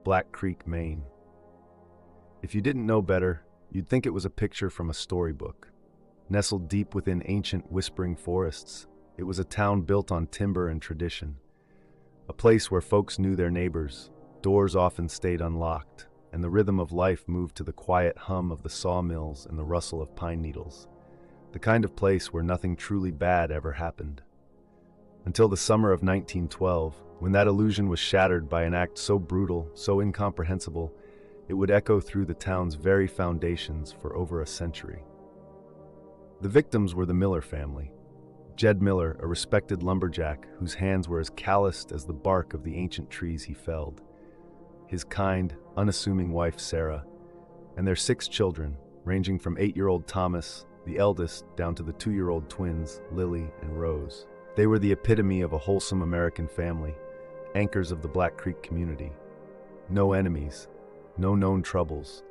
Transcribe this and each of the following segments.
Black Creek, Maine. If you didn't know better, you'd think it was a picture from a storybook. Nestled deep within ancient whispering forests, it was a town built on timber and tradition. A place where folks knew their neighbors, doors often stayed unlocked, and the rhythm of life moved to the quiet hum of the sawmills and the rustle of pine needles. The kind of place where nothing truly bad ever happened. Until the summer of 1912, when that illusion was shattered by an act so brutal, so incomprehensible, it would echo through the town's very foundations for over a century. The victims were the Miller family. Jed Miller, a respected lumberjack whose hands were as calloused as the bark of the ancient trees he felled. His kind, unassuming wife, Sarah, and their 6 children, ranging from 8-year-old Thomas, the eldest, down to the 2-year-old twins, Lily and Rose. They were the epitome of a wholesome American family, anchors of the Black Creek community. No enemies, no known troubles,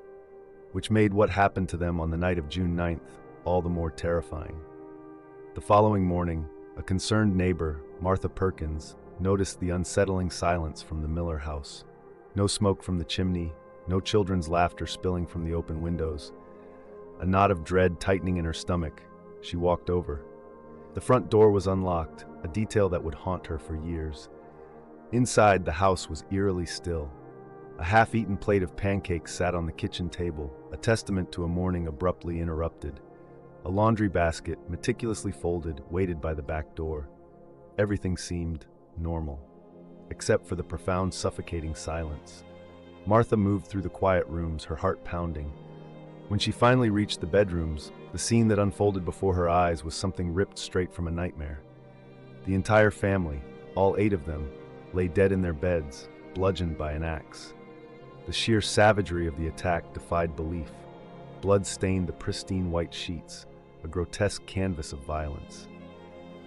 which made what happened to them on the night of June 9th all the more terrifying. The following morning, a concerned neighbor, Martha Perkins, noticed the unsettling silence from the Miller house. No smoke from the chimney, no children's laughter spilling from the open windows. A knot of dread tightening in her stomach, she walked over. The front door was unlocked, a detail that would haunt her for years. Inside, the house was eerily still. A half-eaten plate of pancakes sat on the kitchen table, a testament to a morning abruptly interrupted. A laundry basket, meticulously folded, waited by the back door. Everything seemed normal, except for the profound, suffocating silence. Martha moved through the quiet rooms, her heart pounding. When she finally reached the bedrooms, the scene that unfolded before her eyes was something ripped straight from a nightmare. The entire family, all 8 of them, lay dead in their beds, bludgeoned by an axe. The sheer savagery of the attack defied belief. Blood stained the pristine white sheets, a grotesque canvas of violence.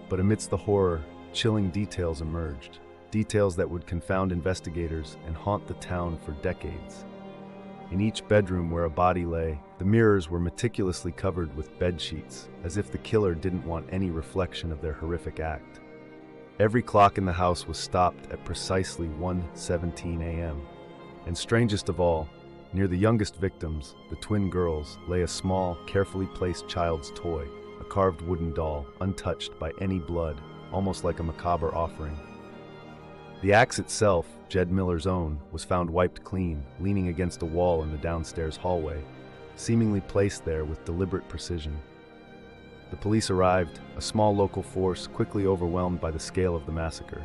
But amidst the horror, chilling details emerged, details that would confound investigators and haunt the town for decades. In each bedroom where a body lay, the mirrors were meticulously covered with bed sheets, as if the killer didn't want any reflection of their horrific act. Every clock in the house was stopped at precisely 1:17 a.m. And strangest of all, near the youngest victims, the twin girls, lay a small, carefully placed child's toy, a carved wooden doll, untouched by any blood, almost like a macabre offering. The axe itself, Jed Miller's own, was found wiped clean, leaning against a wall in the downstairs hallway, seemingly placed there with deliberate precision. The police arrived, a small local force quickly overwhelmed by the scale of the massacre.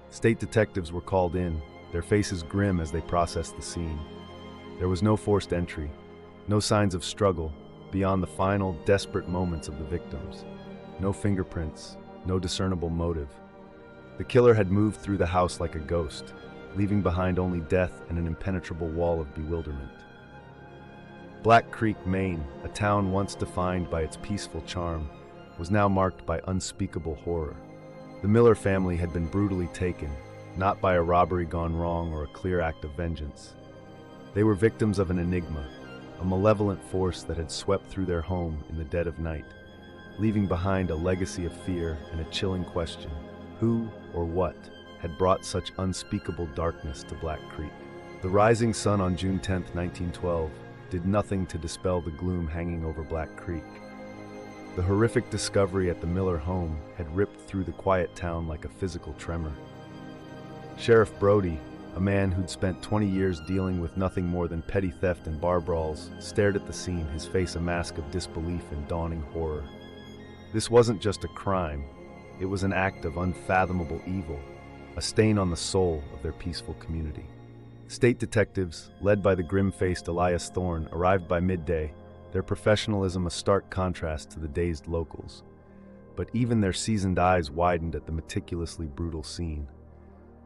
State detectives were called in, their faces grim as they processed the scene. There was no forced entry, no signs of struggle beyond the final, desperate moments of the victims. No fingerprints, no discernible motive. The killer had moved through the house like a ghost, leaving behind only death and an impenetrable wall of bewilderment. Black Creek, Maine, a town once defined by its peaceful charm, was now marked by unspeakable horror. The Miller family had been brutally taken, not by a robbery gone wrong or a clear act of vengeance. They were victims of an enigma, a malevolent force that had swept through their home in the dead of night, leaving behind a legacy of fear and a chilling question: who or what had brought such unspeakable darkness to Black Creek? The rising sun on June 10, 1912, did nothing to dispel the gloom hanging over Black Creek. The horrific discovery at the Miller home had ripped through the quiet town like a physical tremor. Sheriff Brody, a man who'd spent 20 years dealing with nothing more than petty theft and bar brawls, stared at the scene, his face a mask of disbelief and dawning horror. This wasn't just a crime, it was an act of unfathomable evil, a stain on the soul of their peaceful community. State detectives, led by the grim-faced Elias Thorne, arrived by midday, their professionalism a stark contrast to the dazed locals. But even their seasoned eyes widened at the meticulously brutal scene.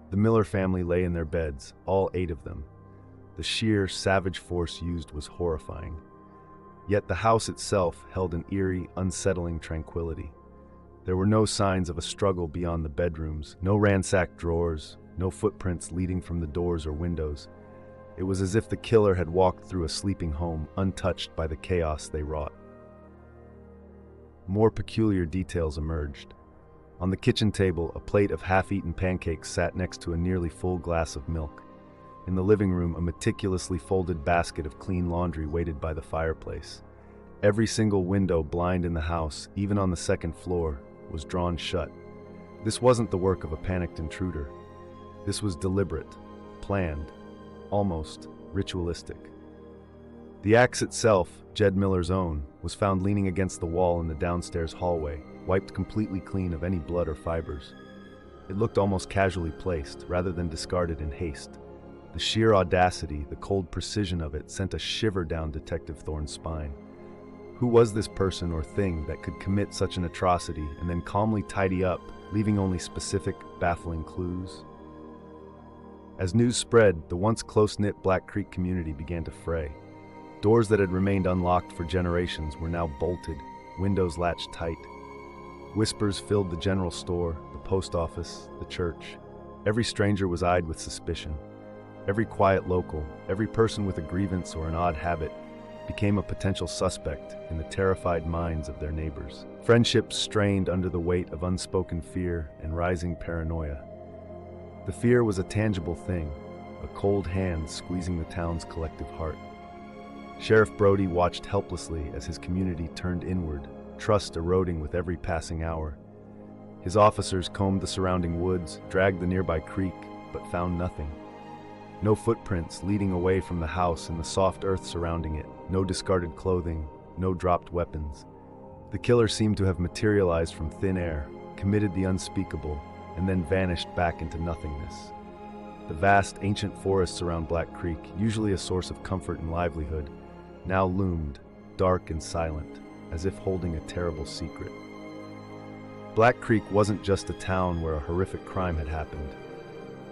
The Miller family lay in their beds, all 8 of them. The sheer, savage force used was horrifying. Yet the house itself held an eerie, unsettling tranquility. There were no signs of a struggle beyond the bedrooms, no ransacked drawers, no footprints leading from the doors or windows. It was as if the killer had walked through a sleeping home, untouched by the chaos they wrought. More peculiar details emerged. On the kitchen table, a plate of half-eaten pancakes sat next to a nearly full glass of milk. In the living room, a meticulously folded basket of clean laundry waited by the fireplace. Every single window blind in the house, even on the second floor, was drawn shut. This wasn't the work of a panicked intruder. This was deliberate, planned, almost ritualistic. The axe itself, Jed Miller's own, was found leaning against the wall in the downstairs hallway, wiped completely clean of any blood or fibers. It looked almost casually placed, rather than discarded in haste. The sheer audacity, the cold precision of it sent a shiver down Detective Thorne's spine. Who was this person or thing that could commit such an atrocity and then calmly tidy up, leaving only specific, baffling clues? As news spread, the once close-knit Black Creek community began to fray. Doors that had remained unlocked for generations were now bolted, windows latched tight. Whispers filled the general store, the post office, the church. Every stranger was eyed with suspicion. Every quiet local, every person with a grievance or an odd habit, became a potential suspect in the terrified minds of their neighbors. Friendships strained under the weight of unspoken fear and rising paranoia. The fear was a tangible thing, a cold hand squeezing the town's collective heart. Sheriff Brody watched helplessly as his community turned inward, trust eroding with every passing hour. His officers combed the surrounding woods, dragged the nearby creek, but found nothing. No footprints leading away from the house and the soft earth surrounding it, no discarded clothing, no dropped weapons. The killer seemed to have materialized from thin air, committed the unspeakable, and then vanished back into nothingness. The vast, ancient forests around Black Creek, usually a source of comfort and livelihood, now loomed, dark and silent, as if holding a terrible secret. Black Creek wasn't just a town where a horrific crime had happened.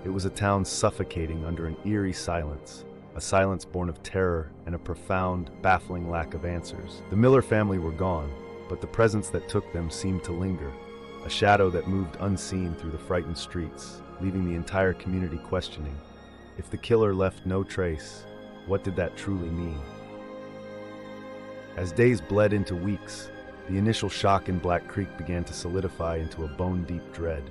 It was a town suffocating under an eerie silence, a silence born of terror and a profound, baffling lack of answers. The Miller family were gone, but the presence that took them seemed to linger, a shadow that moved unseen through the frightened streets, leaving the entire community questioning. If the killer left no trace, what did that truly mean? As days bled into weeks, the initial shock in Black Creek began to solidify into a bone-deep dread.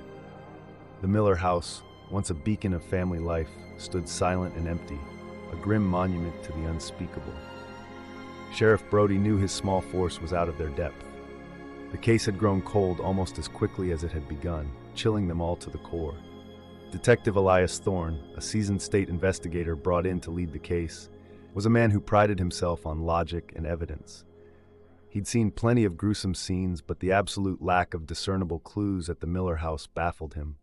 The Miller house, once a beacon of family life, stood silent and empty, a grim monument to the unspeakable. Sheriff Brody knew his small force was out of their depth. The case had grown cold almost as quickly as it had begun, chilling them all to the core. Detective Elias Thorne, a seasoned state investigator brought in to lead the case, was a man who prided himself on logic and evidence. He'd seen plenty of gruesome scenes, but the absolute lack of discernible clues at the Miller house baffled him.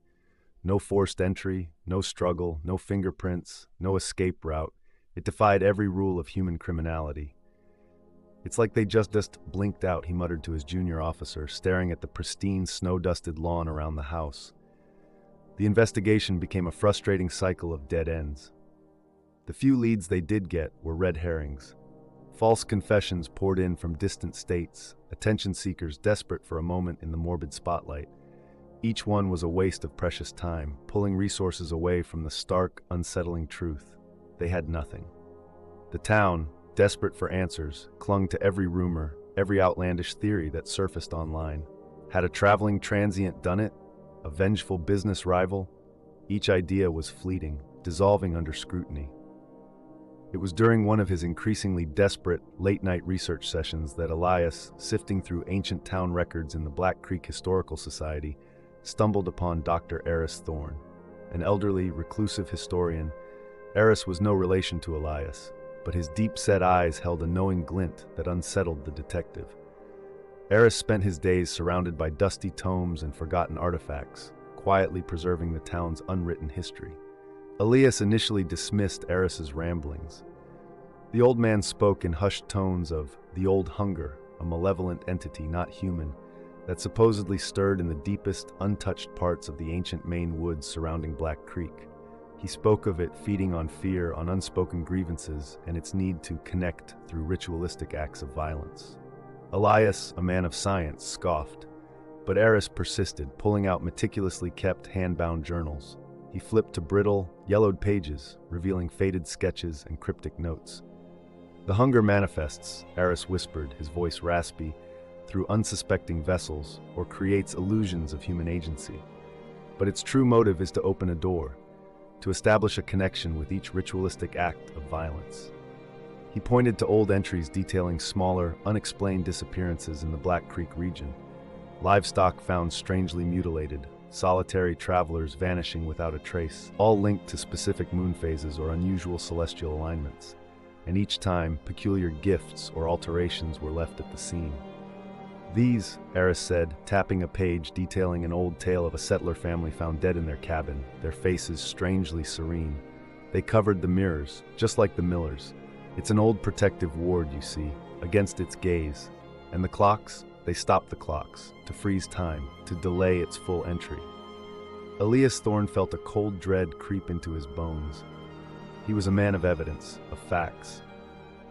No forced entry, no struggle, no fingerprints, no escape route. It defied every rule of human criminality. "It's like they just blinked out," he muttered to his junior officer, staring at the pristine, snow-dusted lawn around the house. The investigation became a frustrating cycle of dead ends. The few leads they did get were red herrings. False confessions poured in from distant states, attention seekers desperate for a moment in the morbid spotlight. Each one was a waste of precious time, pulling resources away from the stark, unsettling truth. They had nothing. The town, desperate for answers, clung to every rumor, every outlandish theory that surfaced online. Had a traveling transient done it? A vengeful business rival? Each idea was fleeting, dissolving under scrutiny. It was during one of his increasingly desperate late-night research sessions that Elias, sifting through ancient town records in the Black Creek Historical Society, stumbled upon Dr. Eris Thorne, an elderly, reclusive historian. Eris was no relation to Elias, but his deep-set eyes held a knowing glint that unsettled the detective. Eris spent his days surrounded by dusty tomes and forgotten artifacts, quietly preserving the town's unwritten history. Elias initially dismissed Eris's ramblings. The old man spoke in hushed tones of the old hunger, a malevolent entity not human, that supposedly stirred in the deepest, untouched parts of the ancient Maine woods surrounding Black Creek. He spoke of it feeding on fear, on unspoken grievances, and its need to connect through ritualistic acts of violence. Elias, a man of science, scoffed, but Eris persisted, pulling out meticulously kept hand-bound journals. He flipped to brittle, yellowed pages, revealing faded sketches and cryptic notes. "The hunger manifests," Eris whispered, his voice raspy, "through unsuspecting vessels, or creates illusions of human agency. But its true motive is to open a door. to establish a connection with each ritualistic act of violence. He pointed to old entries detailing smaller, unexplained disappearances in the Black Creek region, livestock found strangely mutilated, solitary travelers vanishing without a trace, all linked to specific moon phases or unusual celestial alignments. And each time, peculiar gifts or alterations were left at the scene. These, Eris said, tapping a page detailing an old tale of a settler family found dead in their cabin, their faces strangely serene. They covered the mirrors, just like the Millers. It's an old protective ward, you see, against its gaze. And the clocks? They stopped the clocks, to freeze time, to delay its full entry. Elias Thorne felt a cold dread creep into his bones. He was a man of evidence, of facts.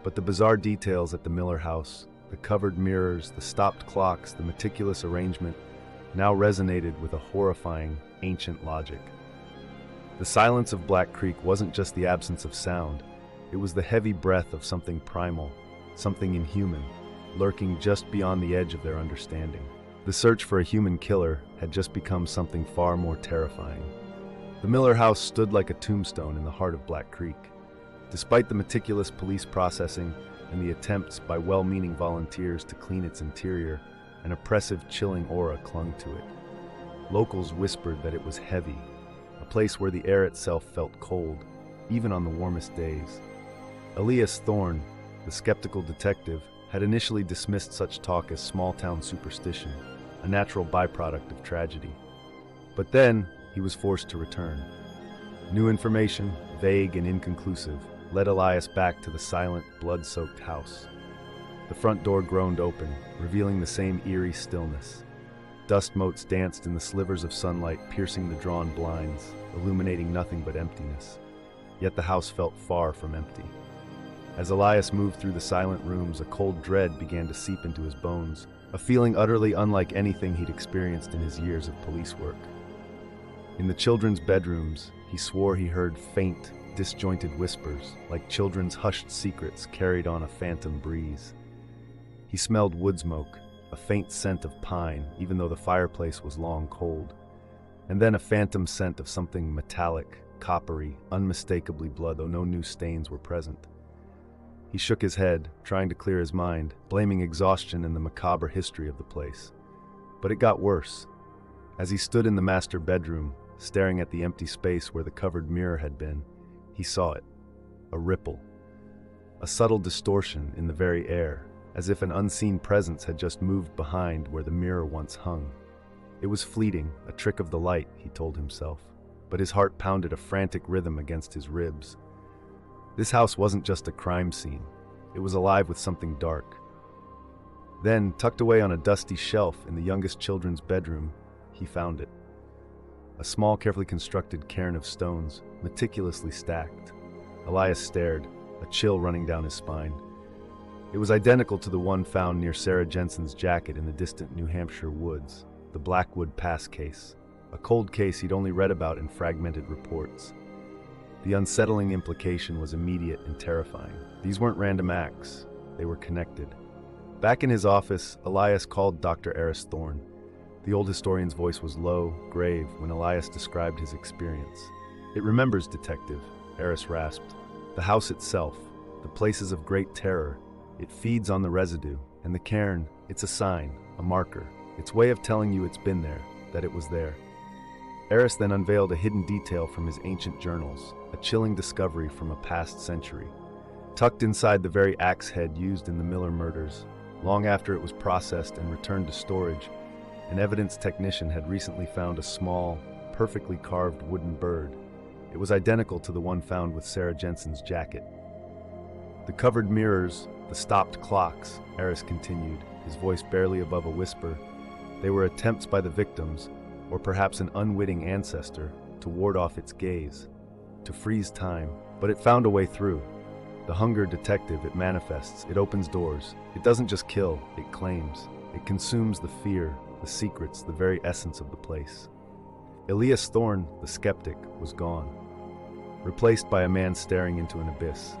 But the bizarre details at the Miller house, the covered mirrors, the stopped clocks, the meticulous arrangement, now resonated with a horrifying, ancient logic. The silence of Black Creek wasn't just the absence of sound. It was the heavy breath of something primal, something inhuman, lurking just beyond the edge of their understanding. The search for a human killer had just become something far more terrifying. The Miller house stood like a tombstone in the heart of Black Creek. Despite the meticulous police processing and the attempts by well-meaning volunteers to clean its interior, an oppressive, chilling aura clung to it. Locals whispered that it was heavy, a place where the air itself felt cold, even on the warmest days. Elias Thorne, the skeptical detective, had initially dismissed such talk as small-town superstition, a natural byproduct of tragedy. But then, he was forced to return. New information, vague and inconclusive, led Elias back to the silent, blood-soaked house. The front door groaned open, revealing the same eerie stillness. Dust motes danced in the slivers of sunlight, piercing the drawn blinds, illuminating nothing but emptiness. Yet the house felt far from empty. As Elias moved through the silent rooms, a cold dread began to seep into his bones, a feeling utterly unlike anything he'd experienced in his years of police work. In the children's bedrooms, he swore he heard faint, disjointed whispers, like children's hushed secrets carried on a phantom breeze. He smelled wood smoke, a faint scent of pine, even though the fireplace was long cold, and then a phantom scent of something metallic, coppery, unmistakably blood, though no new stains were present. He shook his head, trying to clear his mind, blaming exhaustion and the macabre history of the place. But it got worse. As he stood in the master bedroom, staring at the empty space where the covered mirror had been, he saw it. A ripple. A subtle distortion in the very air, as if an unseen presence had just moved behind where the mirror once hung. It was fleeting, a trick of the light, he told himself, but his heart pounded a frantic rhythm against his ribs. This house wasn't just a crime scene. It was alive with something dark. Then, tucked away on a dusty shelf in the youngest children's bedroom, he found it. A small, carefully constructed cairn of stones, meticulously stacked. Elias stared, a chill running down his spine. It was identical to the one found near Sarah Jensen's jacket in the distant New Hampshire woods, the Blackwood Pass case, a cold case he'd only read about in fragmented reports. The unsettling implication was immediate and terrifying. These weren't random acts, they were connected. Back in his office, Elias called Dr. Eris Thorne. The old historian's voice was low, grave, when Elias described his experience. "It remembers, Detective," Eris rasped. "The house itself, the places of great terror. It feeds on the residue, and the cairn, it's a sign, a marker. Its way of telling you it's been there, that it was there." Eris then unveiled a hidden detail from his ancient journals, a chilling discovery from a past century. Tucked inside the very axe head used in the Miller murders, long after it was processed and returned to storage, an evidence technician had recently found a small, perfectly carved wooden bird. It was identical to the one found with Sarah Jensen's jacket. The covered mirrors, the stopped clocks, Eris continued, his voice barely above a whisper, they were attempts by the victims, or perhaps an unwitting ancestor, to ward off its gaze, to freeze time, but it found a way through. The hunger detective, it manifests, it opens doors. It doesn't just kill, it claims. It consumes the fear, the secrets, the very essence of the place. Elias Thorne, the skeptic, was gone, replaced by a man staring into an abyss.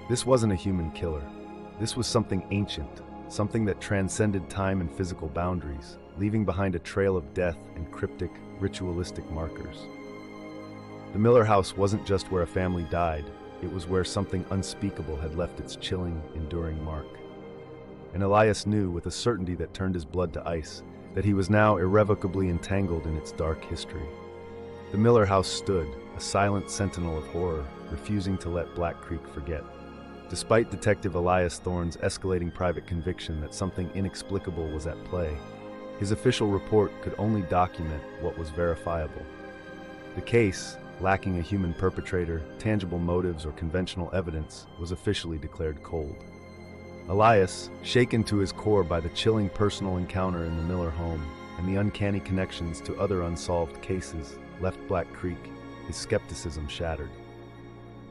This wasn't a human killer. This was something ancient, something that transcended time and physical boundaries, leaving behind a trail of death and cryptic, ritualistic markers. The Miller house wasn't just where a family died, it was where something unspeakable had left its chilling, enduring mark. And Elias knew, with a certainty that turned his blood to ice, that he was now irrevocably entangled in its dark history. The Miller house stood, a silent sentinel of horror, refusing to let Black Creek forget. Despite Detective Elias Thorne's escalating private conviction that something inexplicable was at play, his official report could only document what was verifiable. The case, lacking a human perpetrator, tangible motives, or conventional evidence, was officially declared cold. Elias, shaken to his core by the chilling personal encounter in the Miller home and the uncanny connections to other unsolved cases, left Black Creek, his skepticism shattered.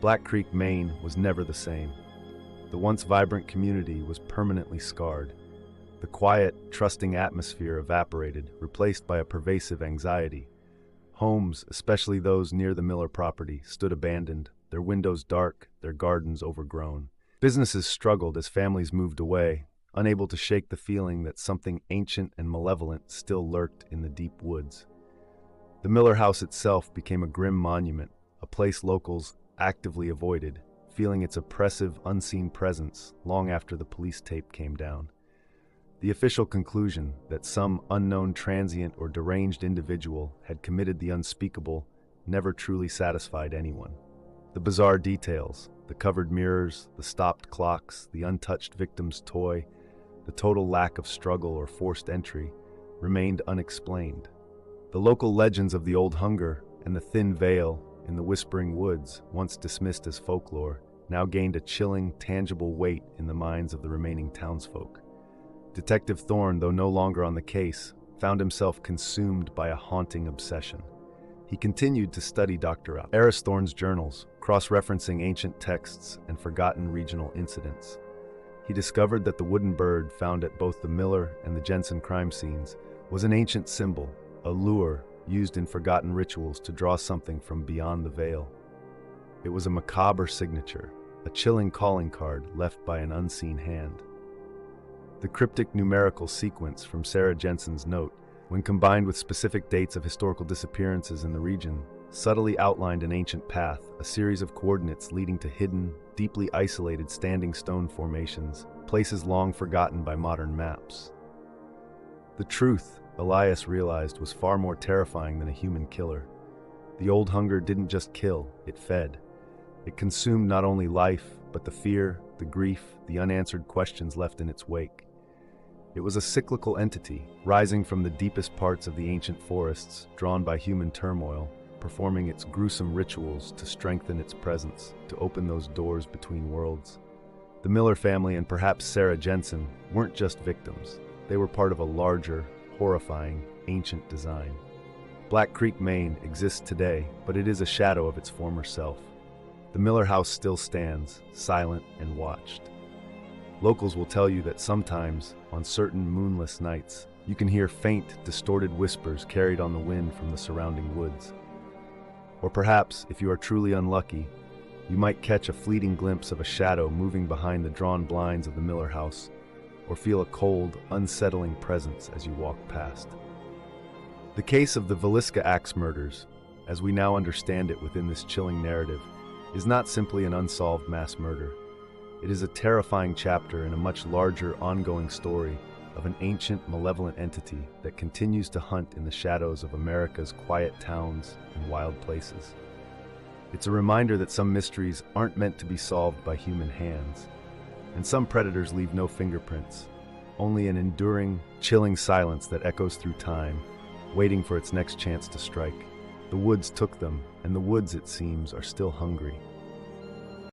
Black Creek, Maine was never the same. The once vibrant community was permanently scarred. The quiet, trusting atmosphere evaporated, replaced by a pervasive anxiety. Homes, especially those near the Miller property, stood abandoned, their windows dark, their gardens overgrown. Businesses struggled as families moved away, unable to shake the feeling that something ancient and malevolent still lurked in the deep woods. The Miller house itself became a grim monument, a place locals actively avoided, feeling its oppressive, unseen presence long after the police tape came down. The official conclusion that some unknown transient or deranged individual had committed the unspeakable never truly satisfied anyone. The bizarre details, the covered mirrors, the stopped clocks, the untouched victim's toy, the total lack of struggle or forced entry, remained unexplained. The local legends of the old hunger and the thin veil in the whispering woods, once dismissed as folklore, now gained a chilling, tangible weight in the minds of the remaining townsfolk. Detective Thorne, though no longer on the case, found himself consumed by a haunting obsession. He continued to study Dr. Elias Thorne's journals, cross-referencing ancient texts and forgotten regional incidents. He discovered that the wooden bird found at both the Miller and the Jensen crime scenes was an ancient symbol, a lure used in forgotten rituals to draw something from beyond the veil. It was a macabre signature, a chilling calling card left by an unseen hand. The cryptic numerical sequence from Sarah Jensen's note, when combined with specific dates of historical disappearances in the region, subtly outlined an ancient path, a series of coordinates leading to hidden, deeply isolated standing stone formations, places long forgotten by modern maps. The truth, Elias realized, was far more terrifying than a human killer. The old hunger didn't just kill, it fed. It consumed not only life, but the fear, the grief, the unanswered questions left in its wake. It was a cyclical entity, rising from the deepest parts of the ancient forests, drawn by human turmoil, performing its gruesome rituals to strengthen its presence, to open those doors between worlds. The Miller family and perhaps Sarah Jensen weren't just victims. They were part of a larger, horrifying, ancient design. Black Creek, Maine exists today, but it is a shadow of its former self. The Miller house still stands, silent and watched. Locals will tell you that sometimes, on certain moonless nights, you can hear faint, distorted whispers carried on the wind from the surrounding woods. Or perhaps, if you are truly unlucky, you might catch a fleeting glimpse of a shadow moving behind the drawn blinds of the Miller house, or feel a cold, unsettling presence as you walk past. The case of the Villisca Axe murders, as we now understand it within this chilling narrative, is not simply an unsolved mass murder. It is a terrifying chapter in a much larger, ongoing story of an ancient, malevolent entity that continues to hunt in the shadows of America's quiet towns and wild places. It's a reminder that some mysteries aren't meant to be solved by human hands, and some predators leave no fingerprints, only an enduring, chilling silence that echoes through time, waiting for its next chance to strike. The woods took them, and the woods, it seems, are still hungry.